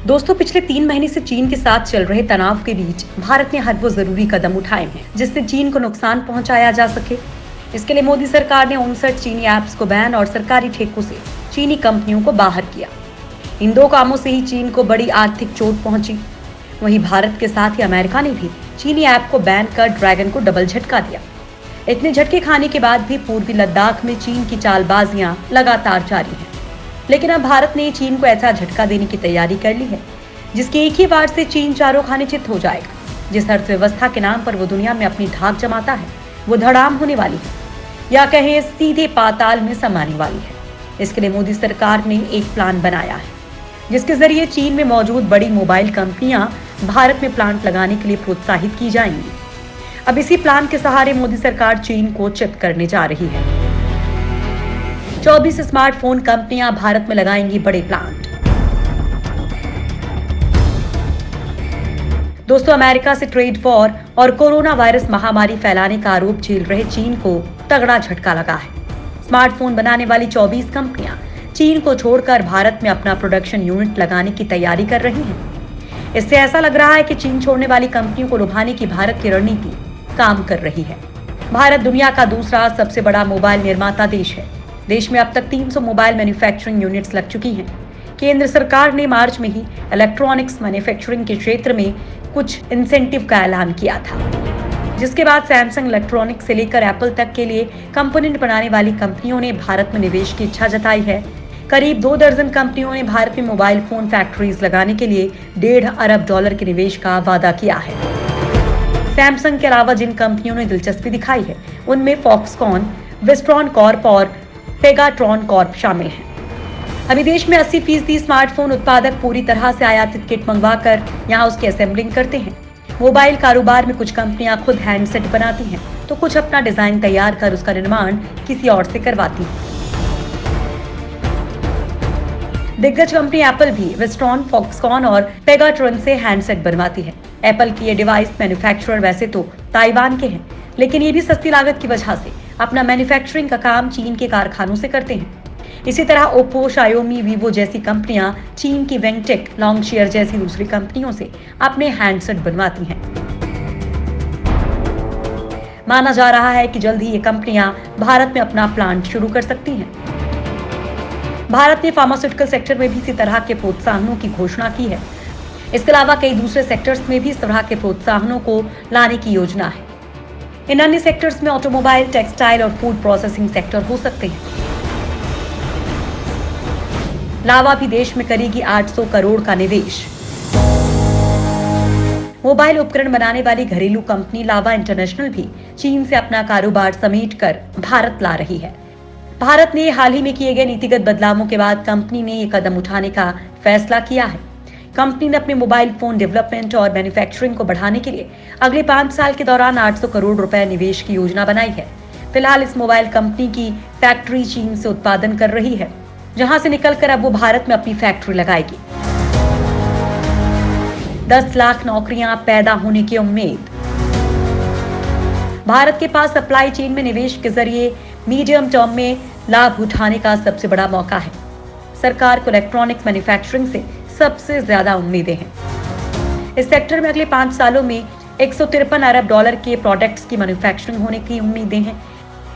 दोस्तों, पिछले 3 महीने से चीन के साथ चल रहे तनाव के बीच भारत ने हर वो जरूरी कदम उठाए हैं जिससे चीन को नुकसान पहुंचाया जा सके। इसके लिए मोदी सरकार ने 59 चीनी ऐप्स को बैन और सरकारी ठेकों से चीनी कंपनियों को बाहर किया। इन दो कामों से ही चीन को बड़ी आर्थिक चोट पहुंची। वहीं भारत के साथ ही अमेरिका ने भी चीनी ऐप को बैन कर ड्रैगन को डबल झटका दिया। इतने झटके खाने के बाद भी पूर्वी लद्दाख में चीन की चालबाजियां लगातार जारी हैं। लेकिन अब भारत ने चीन को ऐसा झटका देने की तैयारी कर ली है जिसके एक ही बार से चीन चारों खाने चित हो जाएगा। जिस अर्थव्यवस्था के नाम पर वो दुनिया में अपनी धाक जमाता है वो धड़ाम होने वाली है, या कहें सीधे पाताल में समाने वाली है। इसके लिए मोदी सरकार ने एक प्लान बनाया है जिसके जरिए चीन में मौजूद बड़ी मोबाइल कंपनियां भारत में प्लांट लगाने के लिए प्रोत्साहित की जाएंगी। अब इसी प्लान के सहारे मोदी सरकार चीन को चित करने जा रही है। 24 स्मार्टफोन कंपनियां भारत में लगाएंगी बड़े प्लांट। दोस्तों, अमेरिका से ट्रेड वॉर और कोरोना वायरस महामारी फैलाने का आरोप झेल रहे चीन को तगड़ा झटका लगा है। स्मार्टफोन बनाने वाली 24 कंपनियां चीन को छोड़कर भारत में अपना प्रोडक्शन यूनिट लगाने की तैयारी कर रही हैं। इससे ऐसा लग रहा है कि चीन छोड़ने वाली कंपनियों को लुभाने की भारत की रणनीति काम कर रही है। भारत दुनिया का दूसरा सबसे बड़ा मोबाइल निर्माता देश है। देश में अब तक 300 मोबाइल मैन्युफैक्चरिंग यूनिट्स लग चुकी हैं। केंद्र सरकार ने मार्च में ही इलेक्ट्रॉनिक्स मैन्युफैक्चरिंग के क्षेत्र में कुछ इंसेंटिव का ऐलान किया था, जिसके बाद सैमसंग इलेक्ट्रॉनिक्स से लेकर एप्पल तक के लिए कंपोनेंट बनाने वाली कंपनियों ने भारत में निवेश की इच्छा जताई है। करीब 2 दर्जन कंपनियों ने भारत में मोबाइल फोन फैक्ट्रीज लगाने के लिए $1.5 अरब के निवेश का वादा किया है। सैमसंग के अलावा जिन कंपनियों ने दिलचस्पी दिखाई है उनमें फॉक्सकॉन, विस्ट्रॉन कॉर्प और पेगाट्रॉन कॉर्प शामिल हैं। अभी देश में 80% स्मार्टफोन उत्पादक पूरी तरह से आयातित किट मंगवाकर यहां उसकी असेंबलिंग करते हैं। मोबाइल कारोबार में कुछ कंपनियां खुद हैंडसेट बनाती हैं, तो कुछ अपना डिजाइन तैयार कर उसका निर्माण किसी और से करवाती हैं। दिग्गज कंपनी एप्पल भी विस्ट्रॉन, फॉक्सकॉन और पेगाट्रॉन से हैंडसेट बनवाती है। एप्पल की ये डिवाइस मैन्युफैक्चरर वैसे तो ताइवान के हैं, लेकिन ये भी सस्ती लागत की वजह से अपना मैन्युफैक्चरिंग का काम चीन के कारखानों से करते हैं। इसी तरह ओप्पो, शायोमी, वीवो जैसी कंपनियां चीन की वेंगटेक, लॉन्गशेयर जैसी दूसरी कंपनियों से अपने हैंडसेट बनवाती हैं। माना जा रहा है कि जल्द ही ये कंपनियां भारत में अपना प्लांट शुरू कर सकती हैं। भारत ने फार्मास्यूटिकल सेक्टर में भी इसी तरह के प्रोत्साहनों की घोषणा की है। इसके अलावा कई दूसरे सेक्टर्स में भी इस तरह के प्रोत्साहनों को लाने की योजना है। इन अन्य सेक्टर्स में ऑटोमोबाइल, टेक्सटाइल और फूड प्रोसेसिंग सेक्टर हो सकते हैं। लावा भी देश में करेगी 800 करोड़ का निवेश। मोबाइल उपकरण बनाने वाली घरेलू कंपनी लावा इंटरनेशनल भी चीन से अपना कारोबार समेटकर भारत ला रही है। भारत ने हाल ही में किए गए नीतिगत बदलावों के बाद कंपनी ने ये कदम उठाने का फैसला किया है। कंपनी ने अपने मोबाइल फोन डेवलपमेंट और मैन्युफैक्चरिंग को बढ़ाने के लिए अगले 5 साल के दौरान 800 करोड़ रुपए निवेश की योजना बनाई है। फिलहाल इस मोबाइल कंपनी की फैक्ट्री चीन से उत्पादन कर रही है, जहां से निकलकर अब वो भारत में अपनी फैक्ट्री लगाएगी। 10 लाख नौकरियां पैदा होने की उम्मीद। भारत के पास सप्लाई चेन में निवेश के जरिए मीडियम टर्म में लाभ उठाने का सबसे बड़ा मौका है। सरकार को इलेक्ट्रॉनिक्स मैन्युफैक्चरिंग से सबसे ज्यादा उम्मीदें हैं। इस सेक्टर में अगले 5 सालों में $153 अरब के प्रोडक्ट्स की मैन्युफैक्चरिंग होने की उम्मीदें हैं।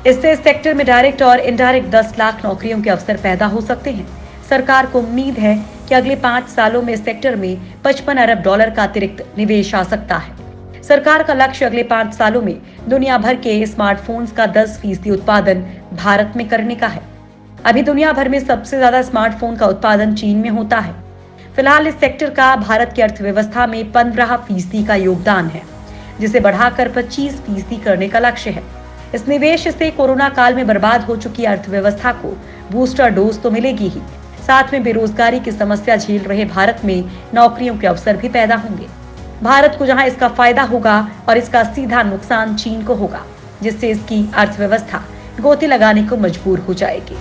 इससे इस सेक्टर में डायरेक्ट और इनडायरेक्ट 10 लाख नौकरियों के अवसर पैदा हो सकते हैं। सरकार को उम्मीद है कि अगले 5 सालों में इस सेक्टर में $55 अरब का अतिरिक्त निवेश आ सकता है। सरकार का लक्ष्य अगले 5 सालों में दुनिया भर के स्मार्टफोन्स का 10% उत्पादन भारत में करने का है। अभी दुनिया भर में सबसे ज्यादा स्मार्टफोन का उत्पादन चीन में होता है। फिलहाल इस सेक्टर का भारत की अर्थव्यवस्था में 15% का योगदान है, जिसे बढ़ाकर 25% करने का लक्ष्य है। इस निवेश से कोरोना काल में बर्बाद हो चुकी अर्थव्यवस्था को बूस्टर डोज तो मिलेगी ही, साथ में बेरोजगारी की समस्या झेल रहे भारत में नौकरियों के अवसर भी पैदा होंगे। भारत को जहां इसका फायदा होगा और इसका सीधा नुकसान चीन को होगा, जिससे इसकी अर्थव्यवस्था गोते लगाने को मजबूर हो जाएगी।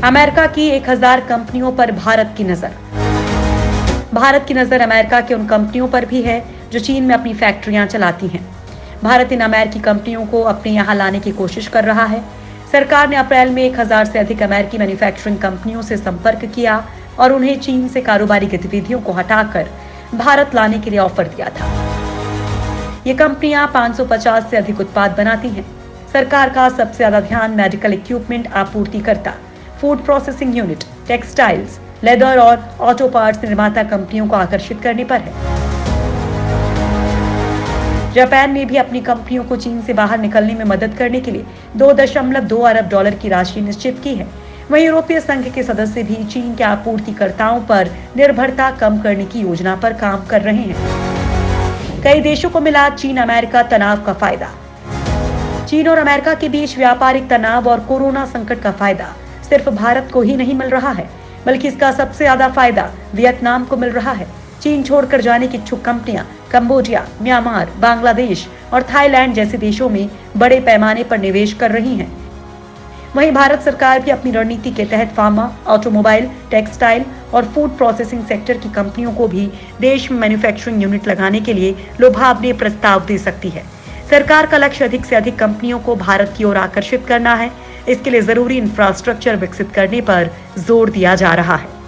अमेरिका की 1000 कंपनियों पर भारत की नजर। भारत की नजर अमेरिका की उन कंपनियों पर भी है जो चीन में अपनी फैक्ट्रियां चलाती हैं। भारत इन अमेरिकी कंपनियों को अपने यहाँ लाने की कोशिश कर रहा है। सरकार ने अप्रैल में 1000 से अधिक अमेरिकी मैन्युफैक्चरिंग कंपनियों से संपर्क किया और उन्हें चीन से कारोबारी गतिविधियों को हटाकर भारत लाने के लिए ऑफर दिया था। ये कंपनियां 550 से अधिक उत्पाद बनाती हैं। सरकार का सबसे ज्यादा ध्यान मेडिकल इक्विपमेंट आपूर्तिकर्ता, food processing unit, textiles, leather और ऑटो पार्ट्स निर्माता कंपनियों को आकर्षित करने पर है। जापान ने भी अपनी कंपनियों को चीन से बाहर निकलने में मदद करने के लिए 2.2 अरब डॉलर की राशि निश्चित की है। वहीं यूरोपीय संघ के सदस्य भी चीन के आपूर्तिकर्ताओं पर निर्भरता कम करने की योजना पर काम कर रहे हैं। कई देशों को मिला चीन अमेरिका तनाव का फायदा। चीन और अमेरिका के बीच व्यापारिक तनाव और कोरोना संकट का फायदा सिर्फ भारत को ही नहीं मिल रहा है, बल्कि इसका सबसे ज्यादा फायदा वियतनाम को मिल रहा है। चीन छोड़कर जाने की इच्छुक कंपनियां कंबोडिया, म्यांमार, बांग्लादेश और थाईलैंड जैसे देशों में बड़े पैमाने पर निवेश कर रही हैं। वहीं भारत सरकार भी अपनी रणनीति के तहत फार्मा, ऑटोमोबाइल, टेक्सटाइल और फूड प्रोसेसिंग सेक्टर की कंपनियों को भी देश में मैन्युफैक्चरिंग यूनिट लगाने के लिए लुभावने प्रस्ताव दे सकती है। सरकार का लक्ष्य अधिक से अधिक कंपनियों को भारत की ओर आकर्षित करना है। इसके लिए जरूरी इंफ्रास्ट्रक्चर विकसित करने पर जोर दिया जा रहा है।